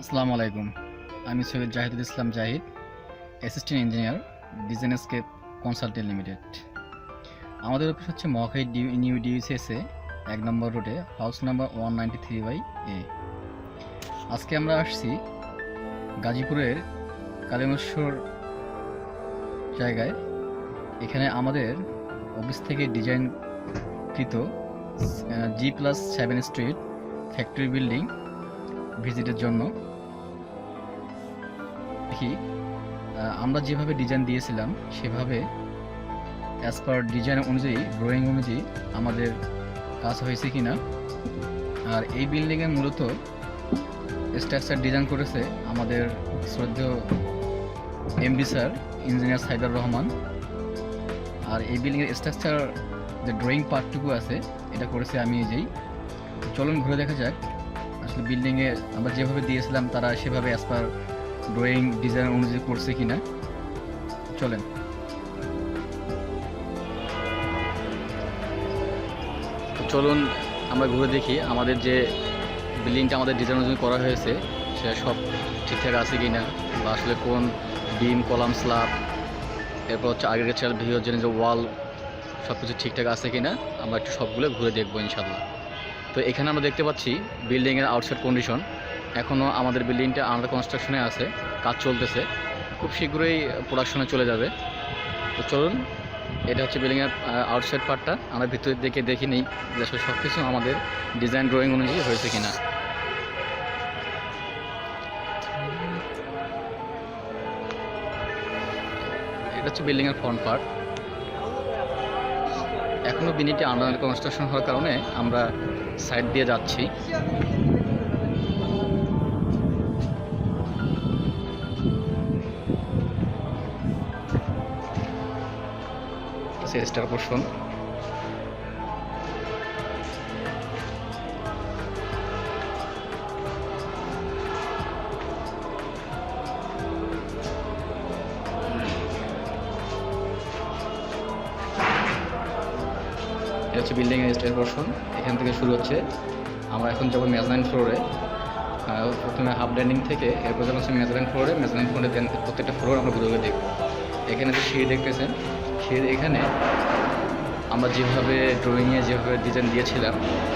আসসালামু আলাইকুম। আমি Syed Zahidul Islam Zahid, assistant engineer, Designscape consultant limited. আমাদের অফিস হচ্ছে মহাখালী নিউ ডিউসিএসে 1 নম্বর রোডে, হাউস নাম্বার 193/A। আজকে আমরা আসছি গাজীপুরের কালিমেশ্বর জায়গায়। এখানে আমাদের অফিস থেকে ডিজাইনকৃত G+7 স্ট্রিট ফ্যাক্টরি বিল্ডিং ভিজিটের জন্য দেখি আমরা যেভাবে ডিজাইন দিয়েছিলাম সেভাবে অ্যাজ পার ডিজাইন অনুযায়ী, ড্রয়িং অনুযায়ী আমাদের কাজ হয়েছে কিনা। আর এই বিল্ডিংয়ের মূলত স্ট্রাকচার ডিজাইন করেছে আমাদের শ্রদ্ধেয় MD sir, engineer Saidur Rahman. আর এই বিল্ডিংয়ের স্ট্রাকচার যে ড্রয়িং পার্টটুকু আছে এটা করেছে আমি নিজেই। চলুন ঘুরে দেখা যাক আসলে বিল্ডিংয়ে আমরা যেভাবে দিয়েছিলাম তারা সেভাবে অ্যাজ পার ড্রয়িং ডিজাইন অনুযায়ী করছে কিনা। চলেন। চলুন আমরা ঘুরে দেখি আমাদের যে বিল্ডিংটা আমাদের ডিজাইন অনুযায়ী করা হয়েছে সেটা সব ঠিকঠাক আছে কিনা, বা আসলে কোন বিম, কলাম, স্ল্যাব, এরপর হচ্ছে আর্কিটেকচারাল ভিউর জন্য যে ওয়াল, সব কিছু ঠিকঠাক আছে কিনা আমরা একটু সবগুলো ঘুরে দেখবো ইনশাল্লাহ। তো এখানে আমরা দেখতে পাচ্ছি বিল্ডিংয়ের আউটসাইড কন্ডিশন। এখনও আমাদের বিল্ডিংটা আন্ডার কনস্ট্রাকশনে আছে, কাজ চলতেছে, খুব শীঘ্রই প্রোডাকশনে চলে যাবে। তো চলুন, এটা হচ্ছে বিল্ডিংয়ের আউটসাইড পার্টটা। আমরা ভিতরের দিকে দেখি নিই যে আসলে সব কিছু আমাদের ডিজাইন ড্রয়িং অনুযায়ী হয়েছে কিনা। এটা হচ্ছে বিল্ডিংয়ের ফ্রন্ট পার্ট। এখনও বিল্ডিংটি আন্ডার কনস্ট্রাকশন হওয়ার কারণে আমরা সাইড দিয়ে যাচ্ছি। স্টার পোর্শন, এটা হচ্ছে বিল্ডিংয়ের স্টার পোর্শন। এখান থেকে শুরু হচ্ছে। আমরা এখন যাবো মেজারিং ফ্লোরে। প্রথমে হাফ ল্যান্ডিং থেকে এরপর যখন হচ্ছে মেজারিং ফ্লোরে দেন প্রত্যেকটা ফ্লোর আমরা ঘুরে ঘুরে দেখব। এখানে যে সিঁড়ি দেখতেছেন, সিঁড়ি এখানে আমরা যেভাবে ড্রয়িংয়ে যেভাবে ডিজাইন দিয়েছিলাম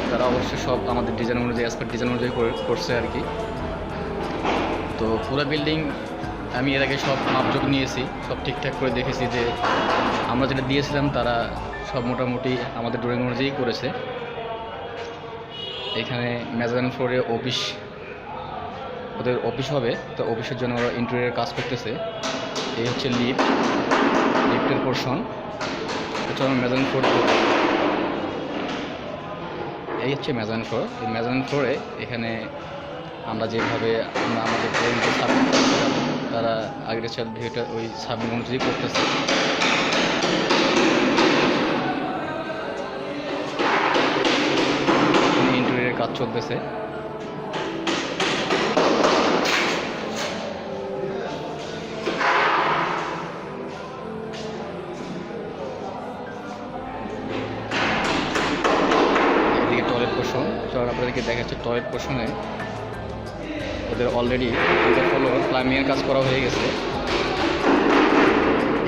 তারা অবশ্যই সব আমাদের ডিজাইন অনুযায়ী, অ্যাজ পার ডিজাইন অনুযায়ী করছে আর কি। তো পুরো বিল্ডিং আমি এর আগে সব মাপজোক নিয়েছি, সব ঠিকঠাক করে দেখেছি যে আমরা যেটা দিয়েছিলাম তারা সব মোটামুটি আমাদের ড্রয়িং অনুযায়ী করেছে। এখানে মেজারিং ফ্লোরে অফিস, ওদের অফিস হবে, তো অফিসের জন্য ওরা ইন্টেরিয়র কাজ করতেছে। এই হচ্ছে লিফটের পোর্শন। এটা মেজারিং ফ্লোর। এই হচ্ছে মেজারিং ফ্লোর। এই মেজারিং ফ্লোরে এখানে আমরা যেভাবে আমাদের ড্রয়িংকে সাবমিট করেছিলাম তারা আর্কিটেকচারাল ভিউটা ওই সাবমিট অনুযায়ী করতেছে। ইন্টেরিয়রের কাজ চলতেছে। এদিকে টয়লেট পোর্শন। চল আপনাদেরকে দেখাচ্ছে টয়লেট পোর্শনে ওদের অলরেডি ফ্লোর প্লাম্বিংয়ের কাজ করা হয়ে গেছে।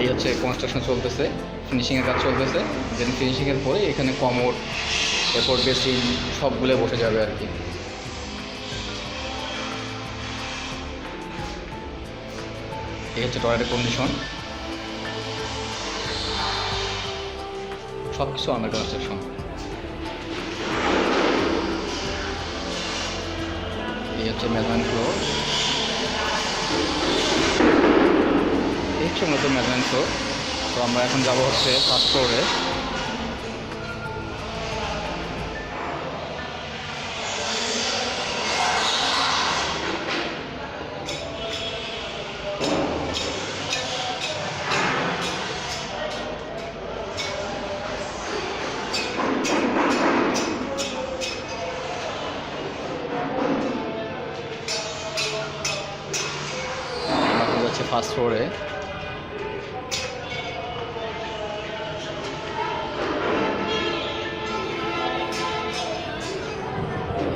এই হচ্ছে কনস্ট্রাকশন চলতেছে, ফিনিশিংয়ের কাজ চলতেছে। দেন ফিনিশিংয়ের পরে এখানে কমোড, এরপর বেসিন সবগুলো বসে যাবে আর কি। এই হচ্ছে টয়লেটের কন্ডিশন। সব কিছু আন্ডার কনস্ট্রাকশন। এই হচ্ছে মেজারিং ফ্লোর। এই হচ্ছে মূলত মেজারিং ফ্লোর। তো আমরা এখন যাব হচ্ছে ফার্স্ট ফ্লোরে। হচ্ছে ফার্স্ট ফ্লোরে।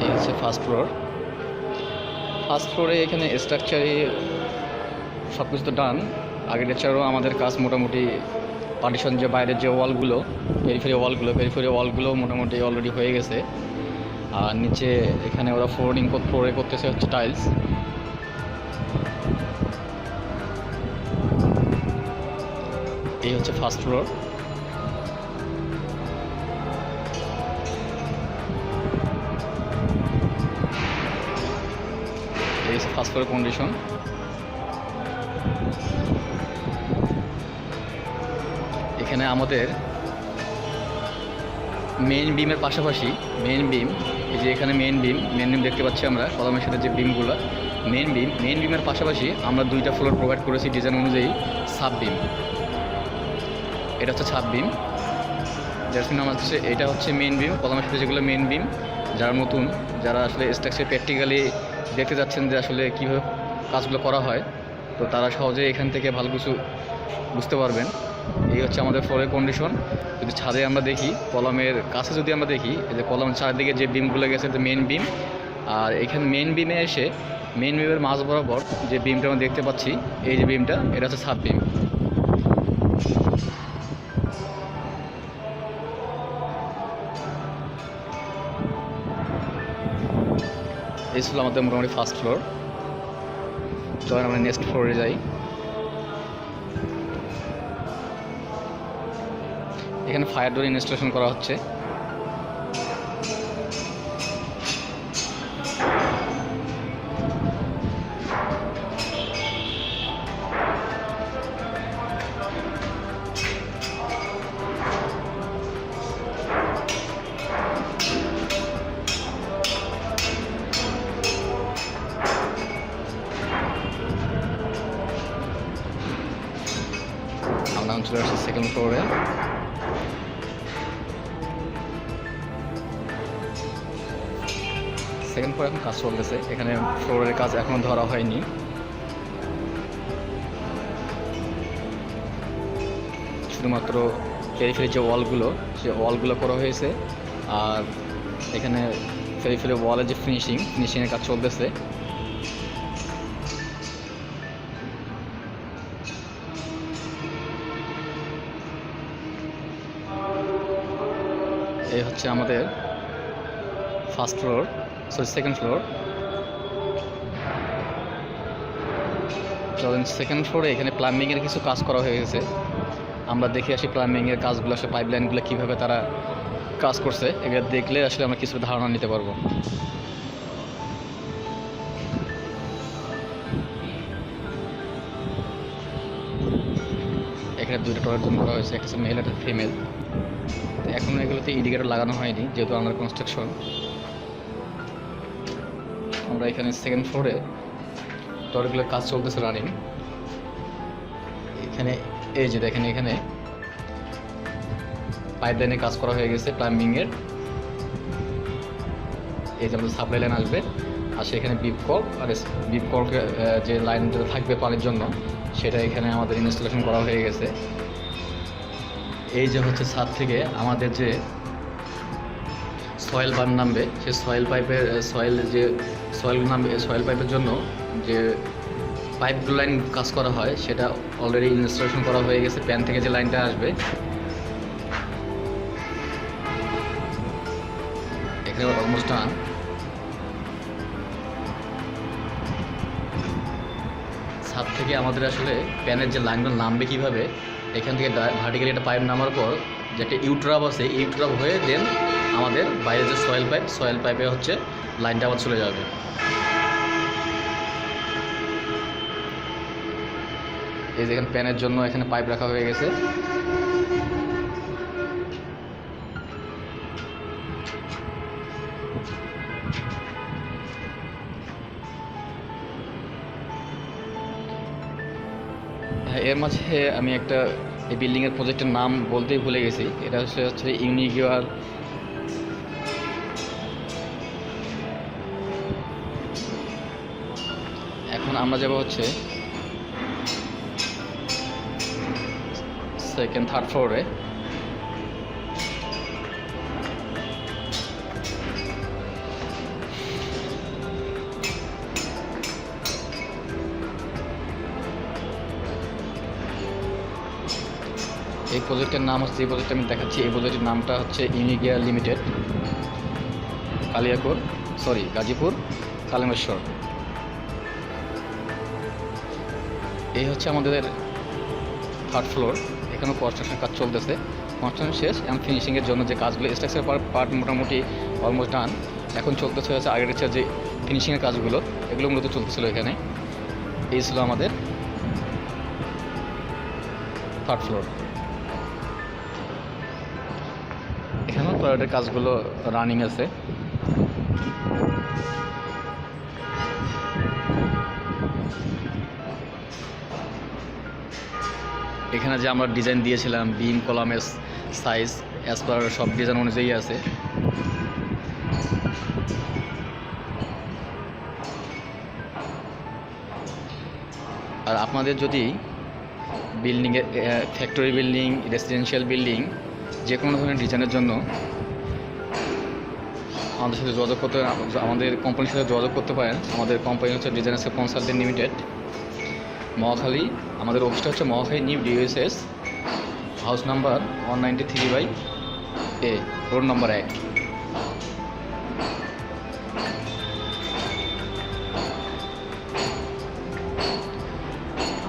এই হচ্ছে ফার্স্ট ফ্লোর। ফার্স্ট ফ্লোরে এখানে স্ট্রাকচারে সব কিছু তো ডান। আগের লেকচারও আমাদের কাজ মোটামুটি পার্টিশন যে বাইরের যে ওয়ালগুলো পেরিফেরি ওয়ালগুলো মোটামুটি অলরেডি হয়ে গেছে। আর নিচে এখানে ওরা ফ্লোরে করতেছে হচ্ছে টাইলস। এই হচ্ছে ফার্স্ট ফ্লোর। এই হচ্ছে ফার্স্ট ফ্লোরের কন্ডিশন। এখানে আমাদের মেইন বিমের পাশাপাশি এই যে এখানে মেইন বিম দেখতে পাচ্ছি আমরা কলামের সাথে যে বিমগুলো মেইন বিমের পাশাপাশি আমরা 2টা ফ্লোর প্রোভাইড করেছি ডিজাইন অনুযায়ী সাব বিম। এটা হচ্ছে সাব বিম, যার নাম হচ্ছে এটা হচ্ছে মেইন বিম। কলামের সাথে যেগুলো মেইন বিম, যারা আসলে স্ট্রাকচার প্র্যাকটিক্যালি দেখতে যাচ্ছেন যে আসলে কীভাবে কাজগুলো করা হয়, তো তারা সহজে এখান থেকে ভালো কিছু বুঝতে পারবেন। এই হচ্ছে আমাদের ফ্লোরের কন্ডিশন। যদি ছাদে আমরা দেখি, কলামের কাছে যদি আমরা দেখি, এই যে কলাম চারদিকে যে বিমগুলো গেছে তো মেইন বিম। আর এখানে মেইন বিমে এসে মেইন বিমের মাঝ বরাবর যে বিমটা আমরা দেখতে পাচ্ছি, এই যে বিমটা, এটা হচ্ছে সাব বিম। এই ছিল আমাদের মোটামুটি ফার্স্ট ফ্লোর। চলেন আমরা নেক্সট ফ্লোরে যাই। এখানে ফায়ার ডোর ইনস্টলেশন করা হচ্ছে। আমরা চলে আসছি সেকেন্ড ফ্লোরে। সেকেন্ড ফ্লোরে এখন কাজ চলতেছে। এখানে ফ্লোরের কাজ এখনো ধরা হয়নি। শুধুমাত্র পেরিফেরি যে ওয়ালগুলো করা হয়েছে। আর এখানে পেরিফেরি ওয়ালের যে ফিনিশিংয়ের কাজ চলতেছে। এই হচ্ছে আমাদের সেকেন্ড ফ্লোর। চলেন সেকেন্ড ফ্লোরে এখানে প্লাম্বিংয়ের কিছু কাজ করা হয়ে গেছে। আমরা দেখে আসি প্লাম্বিংয়ের কাজগুলো, আসলে পাইপলাইনগুলো কীভাবে তারা কাজ করছে। এগুলো দেখলে আসলে আমরা কিছু ধারণা নিতে পারবো। এখানে 2টা টয়লেট রুম করা হয়েছে, একটা হচ্ছে মেল, একটা ফিমেল। এখনও এগুলোতে ইন্ডিকেটর লাগানো হয়নি যেহেতু আন্ডার কনস্ট্রাকশন। আমরা এখানে সেকেন্ড ফ্লোরে টয়লেটগুলোর কাজ চলতেছে রানিং। এখানে এই যে দেখেন, এখানে পাইপলাইনের কাজ করা হয়ে গেছে প্লাম্বিংয়ের। এই যে আমাদের সাপ্লাই লাইন আসবে, আর সেখানে বিপ কল যে লাইনটা থাকবে পানির জন্য, সেটা এখানে আমাদের ইনস্টলেশন করা হয়ে গেছে। এই যে হচ্ছে ছাদ থেকে আমাদের যে সয়েল পাইপ নামবে, সেই সয়েল পাইপের জন্য যে পাইপ লাইন কাজ করা হয় সেটা অলরেডি ইনস্টলেশন করা হয়ে গেছে। প্যান থেকে যে লাইনটা আসবে, এখানে অলমোস্ট ডান। ছাদ থেকে আমাদের আসলে প্যানের যে লাইনগুলো নামবে কীভাবে, এখান থেকে ভার্টিক্যালি একটা পাইপ নামার পর যে একটা ইউট্রাপ আছে, ইউট্রাপ হয়ে দেন আমাদের বাইরে যে সয়েল পাইপে হচ্ছে লাইনটা আবার চলে যাবে। এই যে এখানে প্যানের জন্য এখানে পাইপ রাখা হয়ে গেছে। এর মাঝে আমি একটা এই বিল্ডিংয়ের প্রজেক্টের নাম বলতেই ভুলে গেছি। এটা হচ্ছে ইউনিগিওর। এখন আমরা যাব হচ্ছে সেকেন্ড থার্ড ফ্লোরে। এই প্রজেক্টের নাম হচ্ছে, এই প্রজেক্ট আমি দেখাচ্ছি, এই প্রজেক্টের নামটা হচ্ছে ইউনিগিয়া লিমিটেড, গাজীপুর কালেমেশ্বর। এই হচ্ছে আমাদের 3rd ফ্লোর। এখানেও কনস্ট্রাকশন কাজ চলতেছে, কনস্ট্রাকশন শেষ এবং ফিনিশিংয়ের জন্য যে কাজগুলো, স্ট্রাকচার পার্ট মোটামুটি অলমোস্ট ডান। এখন চলতেছে হচ্ছে আগের যে ফিনিশিংয়ের কাজগুলো, এগুলো মূলত চলতেছিল এখানে। এই ছিল আমাদের 3rd ফ্লোর। এখানেও টয়লেটের কাজগুলো রানিং আছে। এখানে যে আমরা ডিজাইন দিয়েছিলাম, বিম কলামের সাইজ অ্যাজ পার সব ডিজাইন অনুযায়ী আছে। আর আপনাদের যদি বিল্ডিংয়ের, ফ্যাক্টরি বিল্ডিং, রেসিডেন্সিয়াল বিল্ডিং, যে কোনো ধরনের ডিজাইনের জন্য আমাদের সাথে যোগাযোগ করতে, আমাদের কোম্পানির সাথে যোগাযোগ করতে পারেন। আমাদের কোম্পানি হচ্ছে ডিজাইনার্স কনসালটেন্ট লিমিটেড, মহাখালী। আমাদের অফিসটা হচ্ছে Mohakhali new ডিওএসএস, house number 193/A, road number 1।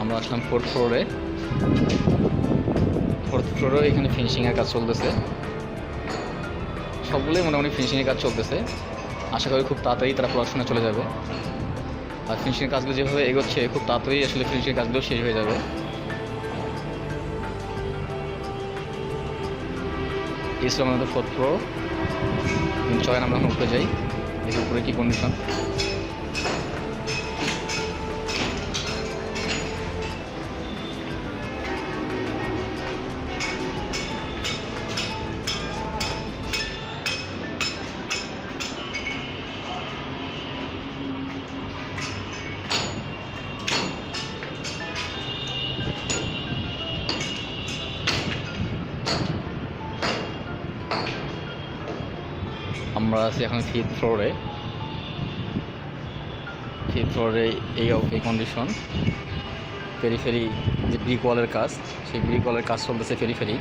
আমরা আসলাম 4th ফ্লোরে। 4th ফ্লোরে এখানে ফিনিশিংয়ের কাজ চলতেছে, সবগুলোই মোটামুটি ফিনিশিংয়ের কাজ চলতেছে। আশা করি খুব তাড়াতাড়ি তারা প্রোডাকশনে চলে যাবে। আর ফিনিশিংয়ের কাজগুলো যেভাবে এগোচ্ছে, খুব তাড়াতাড়ি আসলে ফিনিশিংয়ের কাজগুলো শেষ হয়ে যাবে। এই ছিল আমাদের 4th ফ্লোর। চলেন আমরা এখন উপরে যাই, দেখি উপরে কী কন্ডিশন। আমরা আছি এখন 5th ফ্লোরে। 5th ফ্লোরে এই কন্ডিশন। পেরিফেরি যে ব্রিক ওয়ালের কাজ, সেই ব্রিক ওয়ালের কাজ চলতেছে পেরিফেরি।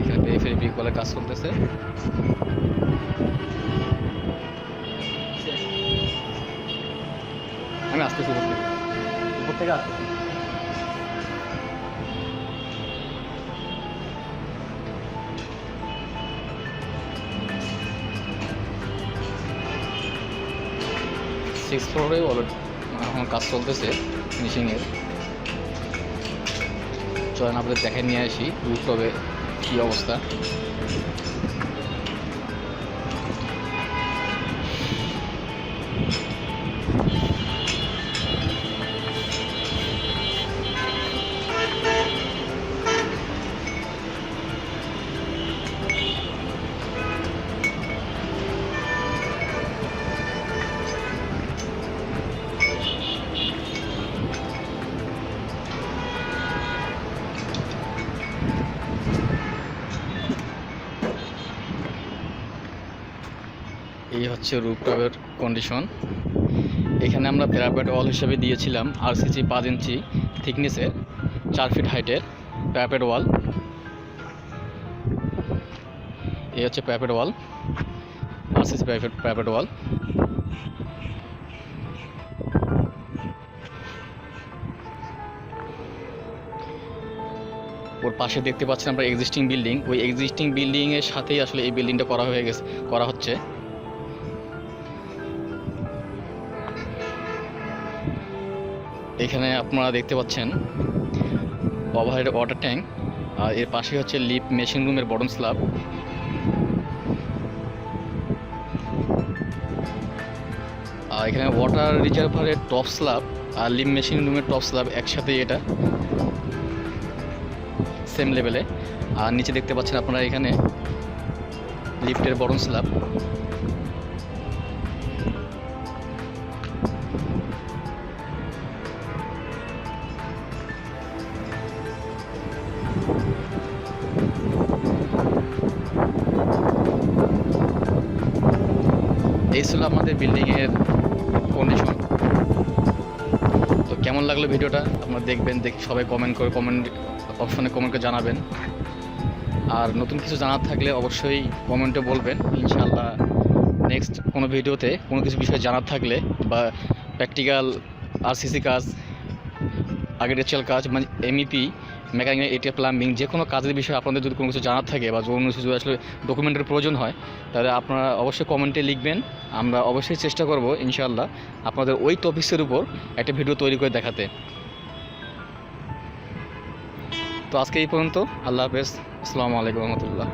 এখানে পেরিফেরি ব্রিক ওয়ালের কাজ চলতেছে। আমি আসতেছি উপর থেকে আসতেছি। সিক্স ফ্লোরে এখন কাজ চলতেছে ফিনিশিংয়ের। চলেন আপনাদের দেখে নিয়ে আসি রুফটপে কী অবস্থা। এই হচ্ছে রুফটপের কন্ডিশন। এখানে আমরা প্যারাপেট ওয়াল হিসেবে দিয়েছিলাম আরসিসি 5 ইঞ্চি থিকনেসের 4 ফিট হাইটের প্যারাপেট ওয়াল। এই হচ্ছে প্যারাপেট ওয়াল, আরসিসি প্যারাপেট ওয়াল। ওর পাশে দেখতে পাচ্ছেন আমরা এক্সিস্টিং বিল্ডিং। ওই এক্সিস্টিং বিল্ডিংয়ের সাথেই আসলে এই বিল্ডিংটা করা হচ্ছে। এখানে আপনারা দেখতে পাচ্ছেন ওভারহেড ওয়াটার ট্যাঙ্ক, আর এর পাশে হচ্ছে লিফট মেশিন রুমের বটম স্ল্যাব। আর এখানে ওয়াটার রিজার্ভারের টপ স্ল্যাব আর লিফট মেশিন রুমের টপ স্ল্যাব একসাথে, এটা সেম লেভেলে। আর নিচে দেখতে পাচ্ছেন আপনারা এখানে লিফটের বটম স্ল্যাব। এই ছিল আমাদের বিল্ডিংয়ের কন্ডিশন। কেমন লাগলো ভিডিওটা আপনারা দেখবেন, সবাই কমেন্ট অপশনে কমেন্ট করে জানাবেন। আর নতুন কিছু জানার থাকলে অবশ্যই কমেন্টে বলবেন। ইনশাআল্লাহ নেক্সট কোনো ভিডিওতে কোনো কিছু বিষয়ে জানার থাকলে বা প্র্যাকটিক্যাল আরসিসি কাজ, আর্কিটেকচারাল কাজ, মানে এমইপি, মেকানিক্যাল, এটিএ, প্লাম্বিং, যে কোনো কাজের বিষয়ে আপনাদের যদি কোনো কিছু জানার থাকে বা কোনো কিছু আসলে ডকুমেন্টের প্রয়োজন হয়, তাহলে আপনারা অবশ্যই কমেন্টে লিখবেন। আমরা অবশ্যই চেষ্টা করব ইনশাআল্লাহ আপনাদের ওই টপিক্সের উপর একটা ভিডিও তৈরি করে দেখাতে। তো আজকে এই পর্যন্ত। আল্লাহ হাফেজ। আসসালামু আলাইকুম রহমতুল্লাহ।